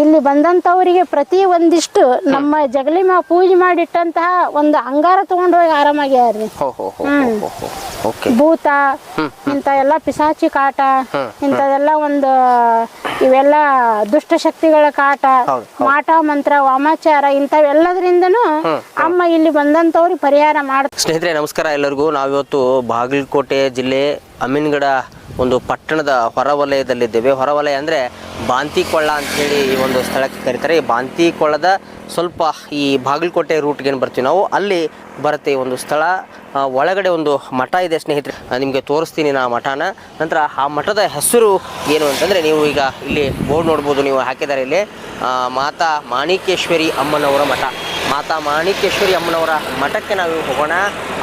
ಇಲ್ಲಿ ಬಂದಂತವರಿಗೆ ಪ್ರತಿ ಒಂದಿಷ್ಟು ನಮ್ಮ ಜಗಲಿಮ ಪೂಜೆ ಮಾಡಿಟ್ಟಂತಹ ಒಂದು ಅಂಗಾರ ತಗೊಂಡು ಹೋಗಿ ಆರಾಮಾಗ್ಯಾರ್ರಿ. ಭೂತ ಇಂಥ ಎಲ್ಲ ಪಿಸಾಚಿ ಕಾಟ ಇಂಥದೆಲ್ಲ ಒಂದು ಇವೆಲ್ಲ ದುಷ್ಟಶಕ್ತಿಗಳ ಕಾಟ, ಮಾಟ ಮಂತ್ರ, ವಾಮಾಚಾರ ಇಂಥವೆಲ್ಲದ್ರಿಂದನೂ ಅಮ್ಮ ಇಲ್ಲಿ ಬಂದಂತವ್ರಿಗೆ ಪರಿಹಾರ ಮಾಡ್ತಾರೆ. ಸ್ನೇಹಿತರೆ ನಮಸ್ಕಾರ ಎಲ್ಲರಿಗೂ. ನಾವಿವತ್ತು ಬಾಗಲಕೋಟೆ ಜಿಲ್ಲೆ ಅಮೀನ್ಗಡ ಒಂದು ಪಟ್ಟಣದ ಹೊರವಲಯದಲ್ಲಿದ್ದೇವೆ. ಹೊರವಲಯ ಅಂದರೆ ಬಾಂತಿಕೊಳ್ಳ ಅಂಥೇಳಿ ಈ ಒಂದು ಸ್ಥಳಕ್ಕೆ ಕರೀತಾರೆ. ಈ ಬಾಂತಿಕೊಳ್ಳದ ಸ್ವಲ್ಪ ಈ ಬಾಗಲಕೋಟೆ ರೂಟ್ಗೆ ಏನು ಬರ್ತೀವಿ ನಾವು, ಅಲ್ಲಿ ಬರುತ್ತೆ ಈ ಒಂದು ಸ್ಥಳ. ಒಳಗಡೆ ಒಂದು ಮಠ ಇದೆ ಸ್ನೇಹಿತರೆ, ನಿಮಗೆ ತೋರಿಸ್ತೀನಿ ನಾ ಮಠನ. ನಂತರ ಆ ಮಠದ ಹೆಸರು ಏನು ಅಂತಂದರೆ, ನೀವು ಈಗ ಇಲ್ಲಿ ಬೋರ್ಡ್ ನೋಡ್ಬೋದು, ನೀವು ಹಾಕಿದ್ದಾರೆ ಇಲ್ಲಿ ಮಾತಾ ಮಾಣಿಕೇಶ್ವರಿ ಅಮ್ಮನವರ ಮಠ. ಮಾತಾ ಮಾಣಿಕೇಶ್ವರಿ ಅಮ್ಮನವರ ಮಠಕ್ಕೆ ನಾವು ಹೋಗೋಣ.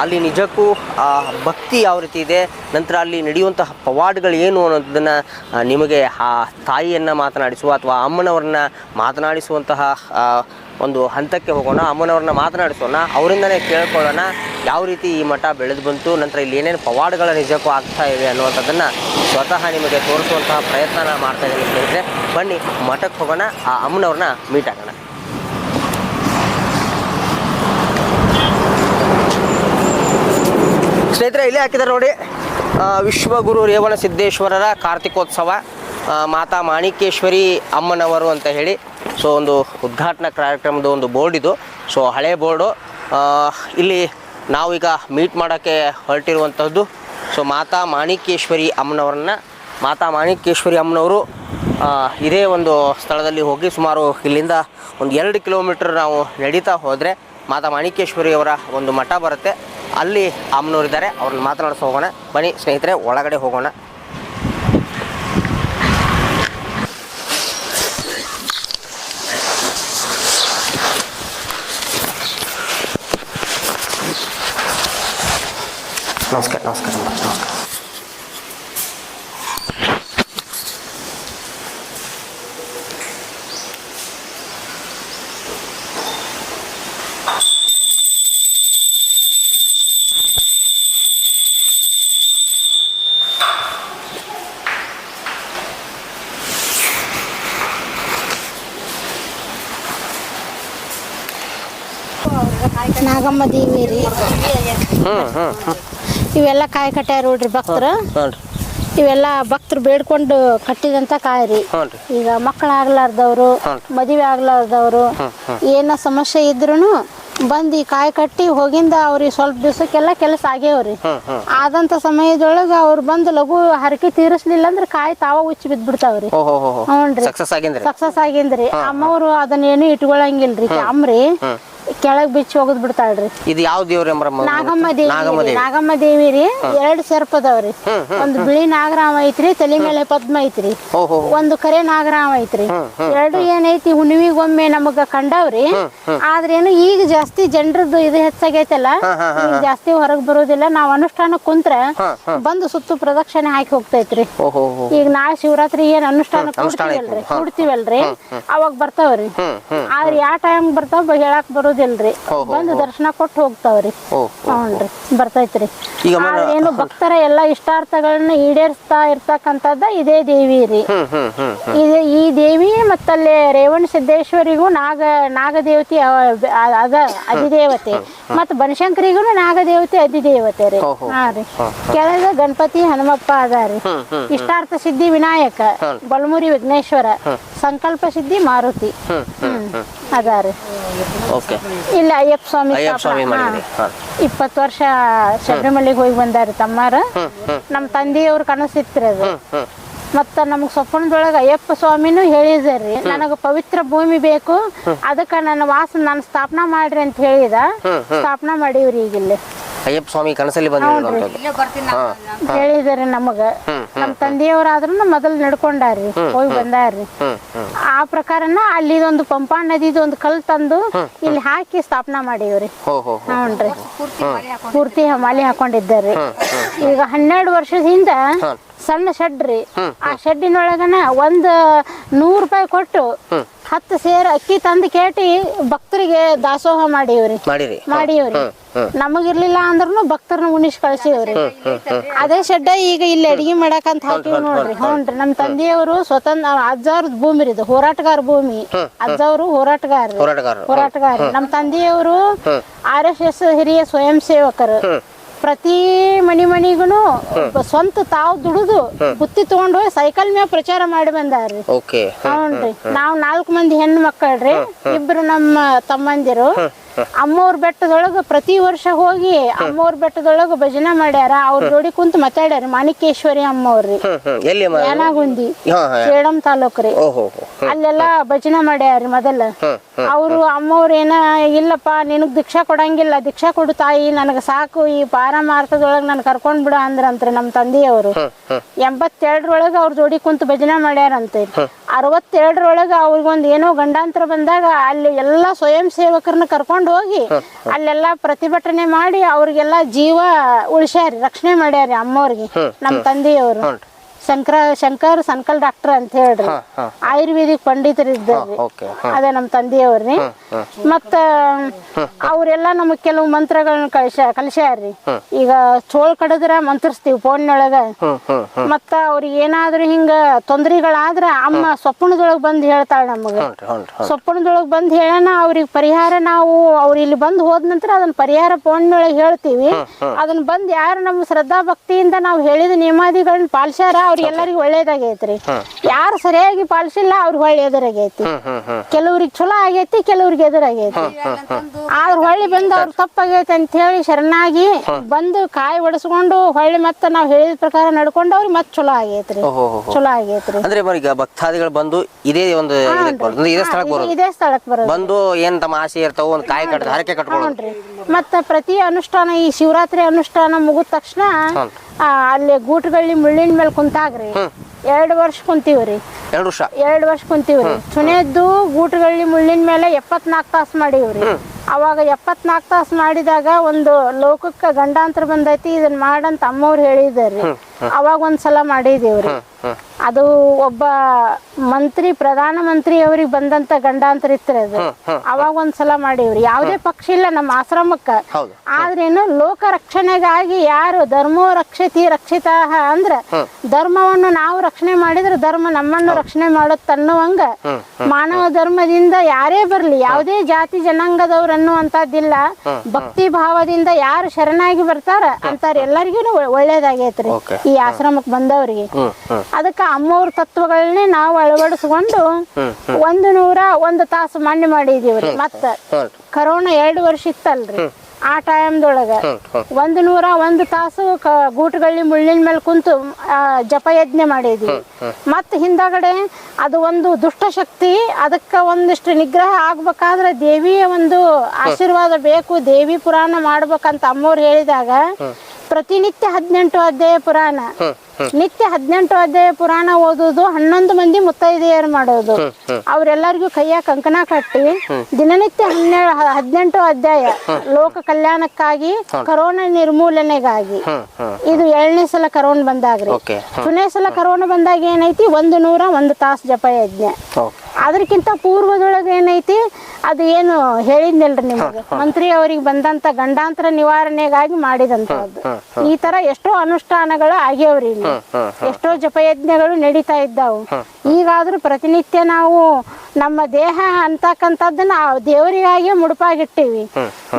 ಅಲ್ಲಿ ನಿಜಕ್ಕೂ ಭಕ್ತಿ ಯಾವ ರೀತಿ ಇದೆ, ನಂತರ ಅಲ್ಲಿ ನಡೆಯುವಂತಹ ಪವಾಡಗಳು ಏನು ಅನ್ನೋದನ್ನು ನಿಮಗೆ ಆ ತಾಯಿಯನ್ನು ಮಾತನಾಡಿಸುವ ಅಥವಾ ಅಮ್ಮನವ್ರನ್ನ ಮಾತನಾಡಿಸುವಂತಹ ಒಂದು ಹಂತಕ್ಕೆ ಹೋಗೋಣ. ಅಮ್ಮನವ್ರನ್ನ ಮಾತನಾಡಿಸೋಣ, ಅವರಿಂದನೇ ಕೇಳ್ಕೊಳ್ಳೋಣ ಯಾವ ರೀತಿ ಈ ಮಠ ಬೆಳೆದು ಬಂತು, ನಂತರ ಇಲ್ಲಿ ಏನೇನು ಪವಾಡಗಳ ನಿಜಕ್ಕೂ ಆಗ್ತಾ ಇವೆ ಅನ್ನುವಂಥದ್ದನ್ನು ಸ್ವತಃ ನಿಮಗೆ ತೋರಿಸುವಂತಹ ಪ್ರಯತ್ನ ಮಾಡ್ತಾ ಇದ್ದೀನಿ ಸ್ನೇಹಿತರೆ. ಬನ್ನಿ ಮಠಕ್ಕೆ ಹೋಗೋಣ, ಆ ಅಮ್ಮನವ್ರನ್ನ ಮೀಟ್ ಆಗೋಣ. ಸ್ನೇಹಿತರೆ ಇಲ್ಲೇ ಹಾಕಿದ್ದಾರೆ ನೋಡಿ, ವಿಶ್ವಗುರು ರೇವಣ ಸಿದ್ದೇಶ್ವರರ ಕಾರ್ತಿಕೋತ್ಸವ, ಮಾತಾ ಮಾಣಿಕೇಶ್ವರಿ ಅಮ್ಮನವರು ಅಂತ ಹೇಳಿ. ಸೊ ಒಂದು ಉದ್ಘಾಟನಾ ಕಾರ್ಯಕ್ರಮದ ಒಂದು ಬೋರ್ಡ್ ಇದು. ಸೊ ಹಳೆ ಬೋರ್ಡು. ಇಲ್ಲಿ ನಾವೀಗ ಮೀಟ್ ಮಾಡೋಕ್ಕೆ ಹೊರಟಿರುವಂಥದ್ದು ಸೊ ಮಾತಾ ಮಾಣಿಕೇಶ್ವರಿ ಅಮ್ಮನವ್ರನ್ನ. ಮಾತಾ ಮಾಣಿಕೇಶ್ವರಿ ಅಮ್ಮನವರು ಇದೇ ಒಂದು ಸ್ಥಳದಲ್ಲಿ ಹೋಗಿ ಸುಮಾರು ಇಲ್ಲಿಂದ ಒಂದು 2 ಕಿಲೋಮೀಟರ್ ನಾವು ನಡೀತಾ ಹೋದರೆ ಮಾತಾ ಮಾಣಿಕೇಶ್ವರಿಯವರ ಒಂದು ಮಠ ಬರುತ್ತೆ. ಅಲ್ಲಿ ಅಮ್ಮನವರಿದ್ದಾರೆ, ಅವ್ರನ್ನ ಮಾತನಾಡಿಸಿ ಹೋಗೋಣ. ಬನ್ನಿ ಸ್ನೇಹಿತರೆ ಒಳಗಡೆ ಹೋಗೋಣ. ನಮಸ್ಕಾರ ನಮಸ್ಕಾರ ನಮಸ್ಕಾರ. ನಾಗಮ್ಮ ದೇವಿ ರೀ. ಇವೆಲ್ಲ ಕಾಯಿ ಕಟ್ಟ್ಯಾರ ನೋಡ್ರಿ ಭಕ್ತರು. ಇವೆಲ್ಲ ಭಕ್ತರು ಬೇಡ್ಕೊಂಡು ಕಟ್ಟಿದಂತ ಕಾಯಿ ರೀ. ಈಗ ಮಕ್ಕಳಾಗ್ಲಾರ್ದವ್ರು, ಮದುವೆ ಆಗ್ಲಾರ್ದವ್ರು, ಏನ ಸಮಸ್ಯೆ ಇದ್ರು ಬಂದು ಈ ಕಾಯಿ ಕಟ್ಟಿ ಹೋಗಿಂದ ಅವ್ರಿಗೆ ಸ್ವಲ್ಪ ದಿವಸಕ್ಕೆಲ್ಲ ಕೆಲಸ ಆಗ್ಯಾವ್ರಿ. ಆದಂತ ಸಮಯದೊಳಗ ಅವ್ರು ಬಂದು ಲಘು ಹರಕೆ ತೀರಿಸ್ಲಿಲ್ಲ ಅಂದ್ರೆ ಕಾಯಿ ತಾವ ಉಚ್ಚಿ ಬಿದ್ದು ಬಿಡ್ತಾವ್ರಿ. ಹ್ಞೂನ್ರಿ, ಸಕ್ಸಸ್ ಆಗಿಂದ್ರಿ. ಅಮ್ಮವ್ರು ಅದನ್ನೇನು ಇಟ್ಕೊಳಂಗಿಲ್ರಿ. ಅಮ್ರಿ ಕೆಳಗ್ ಬಿಚ್ಚಿ ಹೋಗದ್ ಬಿಡ್ತಾಳ್ರಿ. ಇದು ಯಾವ ದೇವ್ರಿ? ನಾಗಮ್ಮ ದೇವಿ. ನಾಗಮ್ಮ ದೇವಿ ರೀ. 2 ಸರ್ಪದವ್ರಿ. ಒಂದು ಬಿಳಿ ನಾಗರಾಮ ಐತ್ರಿ, ತಲೆ ಮೇಲೆ ಪದ್ಮ ಐತ್ರಿ. ಒಂದು ಕರೆ ನಾಗರಾಮ ಐತ್ರಿ. 2 ಏನೈತಿ ಹುಣ್ಣಿಮೆಗೊಮ್ಮೆ ನಮಗ ಕಂಡವ್ರಿ. ಆದ್ರೇನು ಈಗ ಜಾಸ್ತಿ ಜನರದ್ದು ಇದು ಹೆಚ್ಚಾಗೈತಲ್ಲ, ಈಗ ಜಾಸ್ತಿ ಹೊರಗ್ ಬರೋದಿಲ್ಲ. ನಾವ್ ಅನುಷ್ಠಾನ ಕುಂತ್ರ ಬಂದು ಸುತ್ತು ಪ್ರದಕ್ಷಿಣೆ ಹಾಕಿ ಹೋಗ್ತೈತ್ರಿ. ಈಗ ನಾಳೆ ಶಿವರಾತ್ರಿ ಏನ್ ಅನುಷ್ಠಾನ ಕೂಡ್ತೀವಲ್ರಿ, ಅವಾಗ ಬರ್ತಾವ್ರಿ. ಆದ್ರೆ ಯಾವ ಟೈಮ್ ಬರ್ತಾವ ಹೇಳಾಕ್ ಬರೋದಿಲ್ರಿ. ಬಂದು ದರ್ಶನ ಕೊಟ್ಟು ಹೋಗ್ತಾವ್ರಿ. ಹ್ಞೂನ್ರಿ, ಬರ್ತೈತ್ರಿ. ಏನು ಭಕ್ತರ ಎಲ್ಲ ಇಷ್ಟಾರ್ಥಗಳನ್ನ ಈಡೇರಿಸ್ತಾ ಇರ್ತಕ್ಕಂಥದ್ದ ಇದೇ ದೇವಿ ರೀ. ಈ ದೇವಿ ಮತ್ತಲ್ಲಿ ರೇವಣ ಸಿದ್ದೇಶ್ವರಿಗೂ ನಾಗದೇವತೆ ಅದ ಅಧಿದೇವತೆ, ಮತ್ ಬನಶಂಕರಿಗೂ ನಾಗದೇವತೆ ಅಧಿದೇವತೆ ರೀ. ಹಾ ರೀ. ಕೆಳಗ ಗಣಪತಿ ಹನುಮಪ್ಪ ಅದಾರಿ. ಇಷ್ಟಾರ್ಥ ಸಿದ್ಧಿ ವಿನಾಯಕ, ಬಲಮುರಿ ವಿಘ್ನೇಶ್ವರ, ಸಂಕಲ್ಪ ಸಿದ್ಧಿ ಮಾರುತಿ ಅದಾರಿ. ಇಲ್ಲ ಅಯ್ಯಪ್ಪ ಸ್ವಾಮಿ 20 ವರ್ಷ ಶಬರಿಮಲೆಗೆ ಹೋಗಿ ಬಂದಾರಿ ತಮ್ಮಾರ. ನಮ್ ತಂದೆಯವ್ರ ಕನಸಿತ್ರಿ ಅದು. ಮತ್ತ ನಮಗ್ ಸ್ವಪ್ನದೊಳಗ ಅಯ್ಯಪ್ಪ ಸ್ವಾಮಿನೂ ಹೇಳಿದಾರ್ರಿ, ನನಗ ಪವಿತ್ರ ಭೂಮಿ ಬೇಕು, ಅದಕ್ಕ ನನ್ನ ನಾನು ಸ್ಥಾಪನಾ ಮಾಡ್ರಿ ಅಂತ ಹೇಳಿದ. ಸ್ಥಾಪನಾ ಮಾಡೀವ್ರಿ ಈಗ ಇಲ್ಲಿ. ಅಯ್ಯಪ್ಪ ಸ್ವಾಮಿ ಕನಸಲ್ಲಿ ಹೇಳಿದಾರೆ ನಮಗ. ನಮ್ ತಂದೆಯವರಾದ್ರೂ ಮೊದಲು ನಡ್ಕೊಂಡಾರ್ರಿ, ಹೋಗಿ ಬಂದಾರ್ರಿ. ಆ ಪ್ರಕಾರನ ಅಲ್ಲಿ ಒಂದು ಪಂಪಾ ನದಿದು ಒಂದು ಕಲ್ ತಂದು ಇಲ್ಲಿ ಹಾಕಿ ಸ್ಥಾಪನಾ ಮಾಡೀವ್ರಿ. ಹ್ಞೂನ್ರಿ, ಪೂರ್ತಿ ಮಾಲೆ ಹಾಕೊಂಡಿದ್ದಾರ್ರಿ. ಈಗ 12 ವರ್ಷದ ಹಿಂದ ಸಣ್ಣ ಶೆಡ್ ರೀ. ಆ ಶೆಡ್ಡಿನೊಳಗನ 100 ರೂಪಾಯಿ ಕೊಟ್ಟು 10 ಸೇರ್ ಅಕ್ಕಿ ತಂದು ಕೇಟಿ ಭಕ್ತರಿಗೆ ದಾಸೋಹ ಮಾಡೀವ್ರಿ. ನಮಗಿರ್ಲಿಲ್ಲ ಅಂದ್ರೂ ಭಕ್ತರನ್ನ ಉಣಿಸಿ ಕಳ್ಸಿವ್ರಿ. ಅದೇ ಶೆಡ್ಡ ಈಗ ಇಲ್ಲಿ ಅಡಿಗೆ ಮಾಡಕಂತ ಹಾಕಿವ್ ನೋಡ್ರಿ. ಹ್ಞೂನ್ರಿ, ನಮ್ ತಂದೆಯವರು ಸ್ವತಂತ್ರ ಅಜ್ಜವ್ರದ್ ಭೂಮಿ ಇದು, ಹೋರಾಟಗಾರ ಭೂಮಿ. ಅಜ್ಜವ್ರು ಹೋರಾಟಗಾರ. ನಮ್ ತಂದೆಯವರು RSS ಹಿರಿಯ ಸ್ವಯಂ ಸೇವಕರು. ಪ್ರತಿ ಮನಿಗೂ ಸ್ವಂತ ತಾವು ದುಡಿದು ಬುತ್ತಿ ತಗೊಂಡು ಹೋಗಿ ಸೈಕಲ್ ಮ್ಯಾಗ ಪ್ರಚಾರ ಮಾಡಿ ಬಂದಾರ್ರಿ. ಹ್ಞೂನ್ರಿ, ನಾವ್ 4 ಮಂದಿ ಹೆಣ್ಣು ಮಕ್ಕಳ್ರಿ. 2 ನಮ್ಮ ತಮ್ಮಂದಿರು. ಅಮ್ಮವ್ರ ಬೆಟ್ಟದೊಳಗ ಪ್ರತಿ ವರ್ಷ ಹೋಗಿ ಅಮ್ಮವ್ರ ಬೆಟ್ಟದೊಳಗ ಭಜನೆ ಮಾಡ್ಯಾರ. ಅವ್ರ ಜೋಡಿ ಕುಂತ ಮಾತಾಡ್ಯಾರ. ಮಾಣಿಕೇಶ್ವರಿ ಅಮ್ಮವ್ರಿ, ಯಾನಾಗುಂದಿ, ಸೇಡಂ ತಾಲೂಕ್ರಿ. ಅಲ್ಲೆಲ್ಲಾ ಭಜನೆ ಮಾಡ್ಯಾರ ಮೊದಲ. ಅವ್ರು ಅಮ್ಮವ್ರ ಏನ ಇಲ್ಲಪ್ಪ ನಿನಗ್ ದೀಕ್ಷಾ ಕೊಡಂಗಿಲ್ಲ, ದೀಕ್ಷಾ ಕೊಡು ತಾಯಿ, ನನಗ ಸಾಕು, ಈ ಪಾರಮಾರ್ಥದೊಳಗ ನನ್ ಕರ್ಕೊಂಡ್ ಬಿಡ ಅಂದ್ರಂತ್ರಿ ನಮ್ ತಂದೆಯವರು. 82ರೊಳಗ ಅವ್ರ ಜೋಡಿ ಕುಂತ ಭಜನೆ ಮಾಡ್ಯಾರಂತೆ. 62ರೊಳಗ ಅವ್ರಿಗೊಂದ್ ಏನೋ ಗಂಡಾಂತರ ಬಂದಾಗ ಅಲ್ಲಿ ಎಲ್ಲಾ ಸ್ವಯಂ ಸೇವಕರನ್ನ ಕರ್ಕೊಂಡ್ ಹೋಗಿ ಅಲ್ಲೆಲ್ಲಾ ಪ್ರತಿಭಟನೆ ಮಾಡಿ ಅವ್ರಿಗೆಲ್ಲಾ ಜೀವ ಉಳಿಸ್ಯಾರಿ, ರಕ್ಷಣೆ ಮಾಡ್ಯಾರಿ ಅಮ್ಮವ್ರಿಗೆ. ನಮ್ ತಂದೆಯವರು ಶಂಕರ್ ಸನ್ಕಲ್ ಡಾಕ್ಟರ್ ಅಂತ ಹೇಳ್ರಿ, ಆಯುರ್ವೇದಿಕ್ ಪಂಡಿತರಿದ್ದಾರ್ರಿ. ಅದೇ ನಮ್ ತಂದೆಯವ್ರಿ. ಮತ್ತ ಅವ್ರೆಲ್ಲಾ ನಮಗ್ ಕೆಲವು ಮಂತ್ರಗಳನ್ನ ಕಲಿಸ್ಯಾರ್ರಿ. ಈಗ ಚೋಳ್ ಕಡದ್ರ ಮಂತ್ರಿಸ್ತೀವಿ ಫೋನ್ನೊಳಗ. ಮತ್ತ ಅವ್ರಿಗೆ ಏನಾದ್ರೂ ಹಿಂಗ ತೊಂದ್ರೆಗಳಾದ್ರ ಅಮ್ಮ ಸ್ವಪ್ನದೊಳಗ್ ಬಂದ್ ಹೇಳ್ತಾಳ ನಮಗ. ಸ್ವಪ್ನದೊಳಗ್ ಬಂದ್ ಹೇಳೋಣ ಅವ್ರಿಗೆ ಪರಿಹಾರ. ನಾವು ಅವ್ರ ಇಲ್ಲಿ ಬಂದ್ ಹೋದ ನಂತರ ಅದನ್ನ ಪರಿಹಾರ ಫೋನ್ನೊಳಗ್ ಹೇಳ್ತೀವಿ. ಅದನ್ನ ಬಂದ್ ಯಾರು ನಮ್ ಶ್ರದ್ಧಾ ಭಕ್ತಿಯಿಂದ ನಾವು ಹೇಳಿದ ನಿಯಮಾದಿಗಳನ್ನ ಪಾಲಿಸ್ಯಾರ ಅವ್ರಿಗೆಲ್ಲರಿಗೂ ಒಳ್ಳೇದಾಗೈತ್ರಿ. ಯಾರು ಸರಿಯಾಗಿ ಪಾಲಿಸಿಲ್ಲ ಅವ್ರಿಗೆ ಹೊಳ್ಳಿ ಎದುರಾಗೈತಿ. ಕೆಲವ್ರಿಗೆ ಚಲೋ ಆಗೈತಿ, ಕೆಲವ್ರಿಗೆ ಎದುರಾಗೈತಿ. ಆದ್ರ ಹೊಳ್ಳಿ ಬಂದು ಅವ್ರ ತಪ್ಪಾಗೈತಿ ಅಂತ ಹೇಳಿ ಶರಣಾಗಿ ಬಂದು ಕಾಯಿ ಒಡಿಸ್ಕೊಂಡು ಹೊಳ್ಳಿ ಮತ್ತ ನಾವ್ ಹೇಳಿದ ಪ್ರಕಾರ ನಡ್ಕೊಂಡು ಅವ್ರಿಗೆ ಮತ್ ಚಲೋ ಆಗೈತ್ರಿ. ಚಲೋ ಆಗೈತ್ರಿ. ಅಂದ್ರೆ ಈಗ ಭಕ್ತಾದಿಗಳು ಬಂದು ಇದೇ ಒಂದು ಇದೇ ಸ್ಥಳಕ್ ಬರೋದು. ಬಂದು ಏನ್ ತಮ್ಮ ಆಸೆ ಇರ್ತಾವ ಒಂದ್ ಕಾಯಿ ಕಟ್ಟ ಹರಕೆ ಕಟ್ಕೊಂಡ್ರಿ. ಮತ್ತ ಪ್ರತಿ ಅನುಷ್ಠಾನ, ಈ ಶಿವರಾತ್ರಿ ಅನುಷ್ಠಾನ ಮುಗಿದ ತಕ್ಷಣ ಅಲ್ಲಿ ಗೂಟಗಳ್ಳಿ ಮುಳ್ಳಿನ ಮೇಲೆ ಕುಂತಾಗ್ರಿ 2 ವರ್ಷ ಕುಂತೀವ್ರಿ. 2 ವರ್ಷ ಕುಂತೀವ್ರಿ. ಚುನೆದ್ದು ಗೂಟಗಳ್ಳಿ ಮುಳ್ಳಿನ ಮೇಲೆ 74 ತಾಸು ಮಾಡೀವ್ರಿ. ಅವಾಗ 74 ತಾಸು ಮಾಡಿದಾಗ ಒಂದು ಲೋಕಕ್ಕ ಗಂಡಾಂತರ ಬಂದೈತಿ, ಇದನ್ನ ಮಾಡಂತ ಅಮ್ಮವ್ರು ಹೇಳಿದಾರ್ರಿ. ಅವಾಗ ಒಂದ್ಸಲ ಮಾಡಿದೀವ್ರಿ. ಅದು ಒಬ್ಬ ಮಂತ್ರಿ, ಪ್ರಧಾನ ಮಂತ್ರಿ ಅವ್ರಿಗೆ ಬಂದಂತ ಗಂಡಾಂತರ ಇತ್ರಿ. ಅದು ಅವಾಗ ಒಂದ್ಸಲ ಮಾಡೀವ್ರಿ. ಯಾವ್ದೇ ಪಕ್ಷ ಇಲ್ಲ ನಮ್ಮ ಆಶ್ರಮಕ್ಕ. ಆದ್ರೇನು ಲೋಕ ರಕ್ಷಣೆಗಾಗಿ ಯಾರು ಧರ್ಮೋ ರಕ್ಷತಿ ರಕ್ಷಿತಾ ಅಂದ್ರ ಧರ್ಮವನ್ನು ನಾವು ರಕ್ಷಣೆ ಮಾಡಿದ್ರೆ ಧರ್ಮ ನಮ್ಮನ್ನು ರಕ್ಷಣೆ ಮಾಡುತ್ತ ಅನ್ನುವಂಗ ಮಾನವ ಧರ್ಮದಿಂದ ಯಾರೇ ಬರ್ಲಿ, ಯಾವುದೇ ಜಾತಿ ಜನಾಂಗದವ್ರು ಅನ್ನುವಂತದ್ದಿಲ್ಲ. ಭಕ್ತಿ ಭಾವದಿಂದ ಯಾರು ಶರಣಾಗಿ ಬರ್ತಾರ ಅಂತಾರ ಎಲ್ಲರಿಗೂ ಒಳ್ಳೇದಾಗೈತ್ರಿ ಈ ಆಶ್ರಮಕ್ ಬಂದವ್ರಿಗೆ. ಅದಕ್ಕ ಅಮ್ಮವ್ರ ತತ್ವಗಳನ್ನೇ ನಾವು ಅಳವಡಿಸ್ಕೊಂಡು 101 ತಾಸು ಮಾನ್ಯ ಮಾಡಿದೀವ್ರಿ. ಮತ್ತ ಕರೋನಾ 2 ವರ್ಷ ಇತ್ತಲ್ರಿ, ಆ ಟೈಮ್ದೊಳಗ 101 ತಾಸು ಗೂಟಗಳ್ಳಿ ಮುಳ್ಳಿನ ಮೇಲೆ ಕುಂತು ಜಪಯಜ್ಞ ಮಾಡಿದ್ವಿ. ಮತ್ ಹಿಂದಗಡೆ ಅದು ಒಂದು ದುಷ್ಟಶಕ್ತಿ, ಅದಕ್ಕ ಒಂದಿಷ್ಟು ನಿಗ್ರಹ ಆಗ್ಬೇಕಾದ್ರೆ ದೇವಿಯ ಒಂದು ಆಶೀರ್ವಾದ ಬೇಕು, ದೇವಿ ಪುರಾಣ ಮಾಡ್ಬೇಕಂತ ಅಮ್ಮವ್ರು ಹೇಳಿದಾಗ ಪ್ರತಿನಿತ್ಯ 18 ಅಧ್ಯಾಯ ಪುರಾಣ, ನಿತ್ಯ 18 ಅಧ್ಯಾಯ ಪುರಾಣ ಓದುದು, 11 ಮಂದಿ ಮುತ್ತೈದೆಯರು ಮಾಡೋದು. ಅವ್ರೆಲ್ಲರಿಗೂ ಕೈಯ ಕಂಕಣ ಕಟ್ಟಿ ದಿನನಿತ್ಯ 18 ಅಧ್ಯಾಯ ಲೋಕ ಕಲ್ಯಾಣಕ್ಕಾಗಿ, ಕರೋನಾ ನಿರ್ಮೂಲನೆಗಾಗಿ. ಇದು 2ನೇ ಸಲ ಕರೋನಾ ಬಂದಾಗ್ರಿ. 2ನೇ ಸಲ ಕರೋನಾ ಬಂದಾಗ ಏನೈತಿ 101 ತಾಸು ಜಪ ಯಜ್ಞ. ಅದಕ್ಕಿಂತ ಪೂರ್ವದೊಳಗೆ ಏನೈತಿ ಅದು ಏನು ಹೇಳಿದ್ನಲ್ರಿ ನಿಮಗೆ, ಮಂತ್ರಿ ಅವ್ರಿಗೆ ಬಂದಂತ ಗಂಡಾಂತರ ನಿವಾರಣೆಗಾಗಿ ಮಾಡಿದಂತದ್ದು. ಈ ತರ ಎಷ್ಟೋ ಅನುಷ್ಠಾನಗಳು ಆಗ್ಯಾವ್ರಿ. ಇಲ್ಲಿ ಎಷ್ಟೋ ಜಪಯಜ್ಞಗಳು ನಡೀತಾ ಇದ್ದಾವು. ಈಗಾದ್ರೂ ಪ್ರತಿನಿತ್ಯ ನಾವು ನಮ್ಮ ದೇಹ ಅಂತಕ್ಕಂಥದ್ದನ್ನ ದೇವರಿಗಾಗಿ ಮುಡುಪಾಗಿಟ್ಟಿವಿ.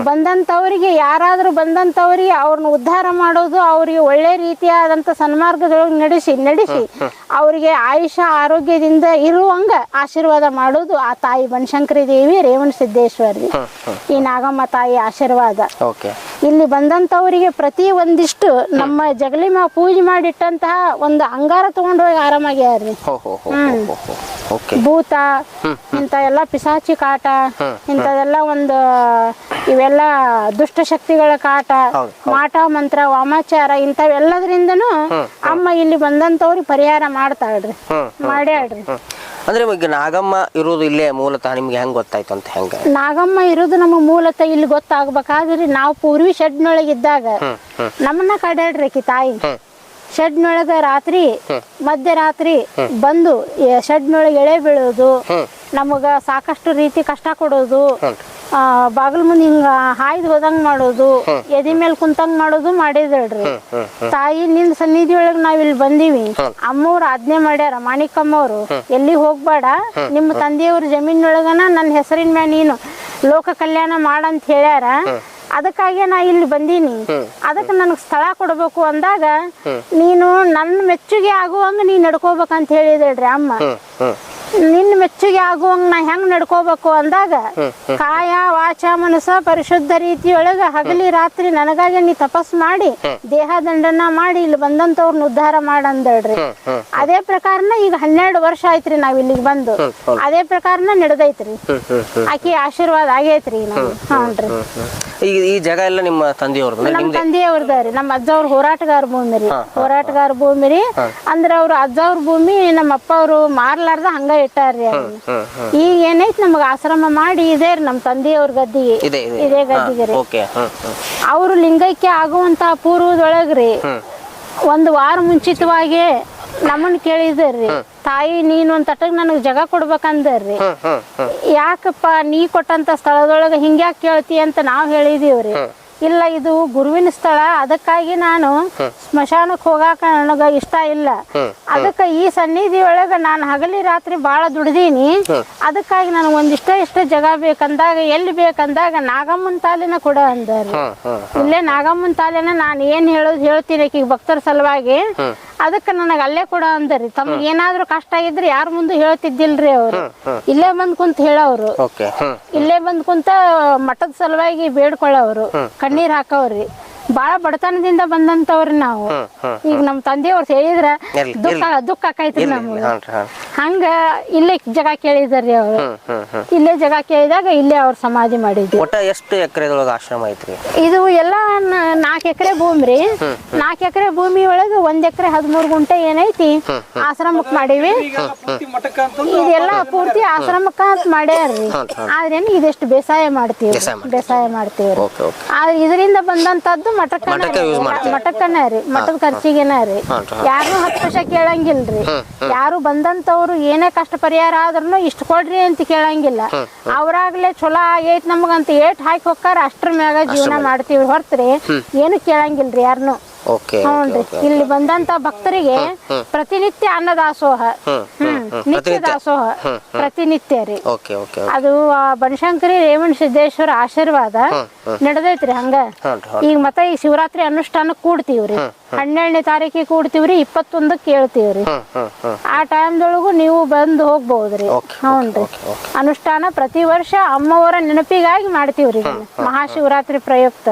ಬಂದಂತವರಿಗೆ, ಯಾರಾದ್ರೂ ಬಂದಂತವರಿಗೆ ಅವ್ರನ್ನ ಉದ್ಧಾರ ಮಾಡೋದು, ಅವ್ರಿಗೆ ಒಳ್ಳೆ ರೀತಿಯಾದಂತ ಸನ್ಮಾರ್ಗದೊಳಗೆ ನಡೆಸಿ ಅವರಿಗೆ ಆಯುಷ ಆರೋಗ್ಯದಿಂದ ಇರುವಂಗ ಆಶೀರ್ವಾದ ಮಾಡೋದು ಆ ತಾಯಿ ಬನಶಂಕರಿ ದೇವಿ, ರೇವಣ ಸಿದ್ದೇಶ್ವರಿ, ಈ ನಾಗಮ್ಮ ತಾಯಿ ಆಶೀರ್ವಾದ. ಇಲ್ಲಿ ಬಂದಂತವರಿಗೆ ಪ್ರತಿ ಒಂದಿಷ್ಟು ನಮ್ಮ ಜಗಲಿಮ ಪೂಜೆ ಮಾಡಿಟ್ಟಂತಹ ಒಂದು ಅಂಗಾರ ತಗೊಂಡು ಹೋಗಿ ಆರಾಮಾಗ್ಯಾರ್ರಿ. ಭೂತ ಇಂತ ಎಲ್ಲ ಪಿಸಾಚಿ ಕಾಟ, ಇಂಥದೆಲ್ಲ ಒಂದು ಇವೆಲ್ಲ ದುಷ್ಟಶಕ್ತಿಗಳ ಕಾಟ, ಮಾಟ ಮಂತ್ರ, ವಾಮಾಚಾರ ಇಂಥವೆಲ್ಲದ್ರಿಂದನೂ ಅಮ್ಮ ಇಲ್ಲಿ ಬಂದಂತವ್ರಿಗೆ ಪರಿಹಾರ ಮಾಡ್ತಾಳ್ರಿ, ಮಾಡ್ಯಾಳ್ರಿ. ಅಂದ್ರೆ ಈಗ ನಾಗಮ್ಮ ಇರೋದು ಇಲ್ಲೇ ಮೂಲತಃ ನಿಮ್ಗೆ ಹೆಂಗ್ ಗೊತ್ತಾಯ್ತು ಅಂತ? ಹೆಂಗ ನಾಗಮ್ಮ ಇರೋದು ನಮಗ್ ಮೂಲತಃ ಇಲ್ಲಿ ಗೊತ್ತಾಗ್ಬೇಕಾದ್ರಿ, ನಾವು ಪೂರ್ವಿ ಶೆಡ್ನೊಳಗಿದ್ದಾಗ ನಮ್ಮನ್ನ ಕಾಡ್ಯಾಡ್ರಿ ತಾಯಿ. ಶೆಡ್ನೊಳಗ ರಾತ್ರಿ ಮಧ್ಯರಾತ್ರಿ ಬಂದು ಶೆಡ್ನೊಳಗೆ ಎಳೆ ಬೀಳೋದು, ನಮಗ ಸಾಕಷ್ಟು ರೀತಿ ಕಷ್ಟ ಕೊಡೋದು, ಬಾಗಿಲು ಮುಂದೆ ಹಿಂಗ ಹಾಯ್ದು ಹೋದಂಗ್ ಮಾಡೋದು, ಎದಿ ಮೇಲೆ ಕುಂತಂಗ್ ಮಾಡೋದು ಮಾಡಿದಳ್ರಿ. ತಾಯಿ ನಿನ್ ಸನ್ನಿಧಿ ಒಳಗ್ ನಾವ್ ಇಲ್ಲಿ ಬಂದೀವಿ, ಅಮ್ಮವ್ರು ಆಜ್ಞೆ ಮಾಡ್ಯಾರ, ಮಾಣಿಕಮ್ಮವ್ರು ಎಲ್ಲಿ ಹೋಗ್ಬೇಡ, ನಿಮ್ಮ ತಂದೆಯವ್ರ ಜಮೀನೊಳಗನ ನನ್ನ ಹೆಸರಿನ ಮ್ಯಾಲ ನೀನು ಲೋಕ ಕಲ್ಯಾಣ ಮಾಡಂತ ಹೇಳ್ಯಾರ, ಅದಕ್ಕಾಗಿ ನಾ ಇಲ್ಲಿ ಬಂದೀನಿ, ಅದಕ್ಕೆ ನನಗೆ ಸ್ಥಳ ಕೊಡ್ಬೇಕು ಅಂದಾಗ ನೀನು ನನ್ನ ಮೆಚ್ಚುಗೆ ಆಗುವಂಗ ನೀ ನಡ್ಕೋಬೇಕಂತ ಹೇಳಿದಳ್ರಿ ಅಮ್ಮ. ನಿನ್ನ ಮೆಚ್ಚುಗೆ ಆಗುವಂಗ ನಾ ಹೆಂಗ್ ನಡ್ಕೋಬೇಕು ಅಂದಾಗ ಕಾಯ ವಾಚ ಮನಸ್ಸ ಪರಿಶುದ್ಧ ರೀತಿಯೊಳಗ ಹಗಲಿ ರಾತ್ರಿ ನನಗಾಗಿ ನೀ ತಪಸ್ ಮಾಡಿ ದೇಹ ದಂಡನ ಮಾಡಿ ಇಲ್ಲಿ ಬಂದಂತವ್ರನ್ನ ಉದ್ಧಾರ ಮಾಡಂದಳ್ರಿ. ಅದೇ ಪ್ರಕಾರನ ಈಗ 12 ವರ್ಷ ಆಯ್ತ್ರಿ ನಾವ್ ಇಲ್ಲಿಗೆ ಬಂದು, ಅದೇ ಪ್ರಕಾರನ ನಡೆದೈತ್ರಿ. ಆಕಿ ಆಶೀರ್ವಾದ ಆಗೈತ್ರಿ ನಾವು. ಹ್ಞೂನ್ರಿ. ಈಗ ಈ ಜಾಗ ಎಲ್ಲ ನಿಮ್ಮ ತಂದೆಯವ್ರದ್ದು? ನಮ್ಮ ತಂದೆಯವ್ರದ್ರಿ. ನಮ್ಮ ಅಜ್ಜ ಅವ್ರ ಹೋರಾಟಗಾರ ಭೂಮಿ ರೀ, ಹೋರಾಟಗಾರ ಭೂಮಿ ರೀ. ಅಂದ್ರ ಅವ್ರ ಅಜ್ಜ ಅವ್ರ ಭೂಮಿ ನಮ್ಮ ಅಪ್ಪ ಅವ್ರು ಮಾರ್ಲಾರ್ದ ಹಂಗ ಇಟ್ಟಾರ್ರಿ. ಈಗ ಏನೈತಿ ನಮಗ ಆಶ್ರಮ ಮಾಡಿ ಇದೆ ನಮ್ಮ ತಂದೆಯವ್ರ ಗದ್ದಿಗೆ, ಇದೇ ಗದ್ದಿಗೆ ರೀ. ಅವ್ರು ಲಿಂಗೈಕ್ಯ ಆಗುವಂತ ಪೂರ್ವದೊಳಗ್ರಿ 1 ವಾರ ಮುಂಚಿತವಾಗಿ ನಮ್ಮನ್ ಕೇಳಿದ್ರಿ, ತಾಯಿ ನೀನು ಒಂದ್ ತಟಕ್ ನನಗ್ ಜಾಗ ಕೊಡ್ಬೇಕಂದ್ರಿ. ಯಾಕಪ್ಪ ನೀ ಕೊಟ್ಟಂತ ಸ್ಥಳದೊಳಗ ಹಿಂಗ್ಯಾಕ್ ಕೇಳ್ತಿ ಅಂತ ನಾವ್ ಹೇಳಿದೀವ್ರಿ. ಇಲ್ಲ ಇದು ಗುರುವಿನ ಸ್ಥಳ, ಅದಕ್ಕಾಗಿ ನಾನು ಸ್ಮಶಾನಕ್ ಹೋಗಾಕ ನನಗ ಇಷ್ಟ ಇಲ್ಲ, ಅದಕ್ಕ ಈ ಸನ್ನಿಧಿ ಒಳಗ ನಾನು ಹಗಲಿ ರಾತ್ರಿ ಬಾಳ ದುಡ್ದೀನಿ, ಅದಕ್ಕಾಗಿ ನನಗೆ ಇಷ್ಟ ಜಾಗ ಬೇಕಂದಾಗ ಎಲ್ಲಿ ಬೇಕಂದಾಗ ನಾಗಮ್ಮನ ತಾಲಿನ ಕೊಡ ಅಂದಾರಿ. ಇಲ್ಲೇ ನಾಗಮ್ಮನ ತಾಲಿನ ನಾನು ಏನ್ ಹೇಳ್ತೀನಿ ಈಗ ಭಕ್ತರ ಸಲುವಾಗಿ, ಅದಕ್ಕ ನನಗ ಅಲ್ಲೇ ಕೊಡ ಅಂದರಿ. ತಮ್ಗೆ ಏನಾದ್ರು ಕಷ್ಟ ಆಗಿದ್ರೆ ಯಾರ ಮುಂದೆ ಹೇಳ್ತಿದ್ದಿಲ್ರಿ ಅವ್ರು, ಇಲ್ಲೇ ಬಂದ್ ಕುಂತ ಹೇಳವ್ರು, ಇಲ್ಲೇ ಬಂದ್ ಕುಂತ ಮಠದ ಸಲುವಾಗಿ ಬೇಡ್ಕೊಳ್ಳವ್ರು, ಕಣ್ಣೀರ್ ಹಾಕವ್ರಿ. ಬಾಳ ಬಡತನದಿಂದ ಬಂದಂತವ್ರಿ ನಾವು. ಈಗ ನಮ್ ತಂದೆಯವ್ರು ಹೇಳಿದ್ರ ದುಃಖ ಆಕೈತ್ರಿ ನಮ್ಗೆ. ಹಂಗ ಇಲ್ಲೇ ಜಾಗ ಕೇಳಿದಾರ್ರಿ ಅವ್ರು. ಇಲ್ಲೇ ಜಾಗ ಕೇಳಿದಾಗ ಇಲ್ಲೇ ಅವ್ರ ಸಮಾಧಿ ಮಾಡಿದ್ವಿ. ಎಷ್ಟು ಎಕರೆದೊಳಗ ಆಶ್ರಮ ಐತ್ರಿ? ಇದು ಎಲ್ಲಾ 4 ಎಕರೆ ಭೂಮಿ ರೀ. 4 ಎಕರೆ ಭೂಮಿ ಒಳಗ 1 ಎಕರೆ 13 ಗುಂಟೆ ಏನೈತಿ ಆಶ್ರಮಕ್ ಮಾಡೀವಿ. ಇದೆಲ್ಲ ಪೂರ್ತಿ ಆಶ್ರಮಕ್ಕ ಅಂತ ಮಾಡ್ಯಾರ್ರಿ. ಆದ್ರೇನು ಇದೆಷ್ಟು ಬೇಸಾಯ ಮಾಡ್ತೀವಿ, ಆದ್ರೆ ಇದರಿಂದ ಬಂದಂತದ್ದು ಮಠಕ್ಕನ ರೀ, ಮಠದ ಖರ್ಚಿಗೆನ ರೀ. ಯಾರು 10 ಪೈಸೆ ಕೇಳಂಗಿಲ್ರಿ. ಯಾರು ಬಂದಂತವ್ರು ಏನೇ ಕಷ್ಟ ಪರಿಹಾರ ಆದ್ರೂ ಇಷ್ಟ ಕೊಡ್ರಿ ಅಂತ ಕೇಳಂಗಿಲ್ಲ. ಅವ್ರಾಗ್ಲೇ ಚಲೋ ಆಗೈತ್ ನಮಗಂತ ಏಟ್ ಹಾಕಿ ಹೋಗ್ತಾರ, ಅಷ್ಟ್ರ ಮ್ಯಾಗ ಜೀವನ ಮಾಡ್ತೀವಿ ಹೊರತ್ರಿ ಏನು ಕೇಳಂಗಿಲ್ರಿ ಯಾರನ್ನು. ಹ್ಞೂನ್ರಿ. ಇಲ್ಲಿ ಬಂದಂತ ಭಕ್ತರಿಗೆ ಪ್ರತಿನಿತ್ಯ ಅನ್ನದಾಸೋಹ, ನಿತ್ಯ ದಾಸೋಹ ಪ್ರತಿನಿತ್ಯ ರೀ. ಅದು ಬನಶಂಕರಿ ರೇವಣ ಸಿದ್ದೇಶ್ವರ ಆಶೀರ್ವಾದ ನಡೆದೈತ್ರಿ. ಹಂಗ ಈಗ ಮತ್ತೆ ಈ ಶಿವರಾತ್ರಿ ಅನುಷ್ಠಾನ ಕೂಡ್ತೀವ್ರಿ, 12ನೇ ತಾರೀಕಿಗೆ ಕೂಡ್ತೀವ್ರಿ, 21ಕ್ಕೆ ಕೇಳ್ತೀವ್ರಿ. ಆ ಟೈಮ್ದೊಳಗು ನೀವು ಬಂದು ಹೋಗ್ಬಹುದ್ರಿ. ಹ್ಞೂನ್ರಿ. ಅನುಷ್ಠಾನ ಪ್ರತಿ ವರ್ಷ ಅಮ್ಮವರ ನೆನಪಿಗಾಗಿ ಮಾಡ್ತೀವ್ರಿ, ಮಹಾಶಿವರಾತ್ರಿ ಪ್ರಯುಕ್ತ.